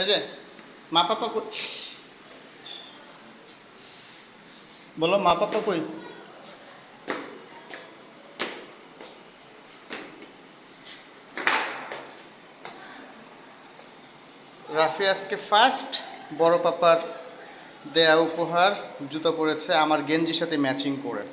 এই যে মা পাপা কই, বলো মা পাপা কই? রাফি আজকে ফার্স্ট বড় পাপার দেয়া উপহার জুতো পরেছে আমার গেঞ্জির সাথে ম্যাচিং করে।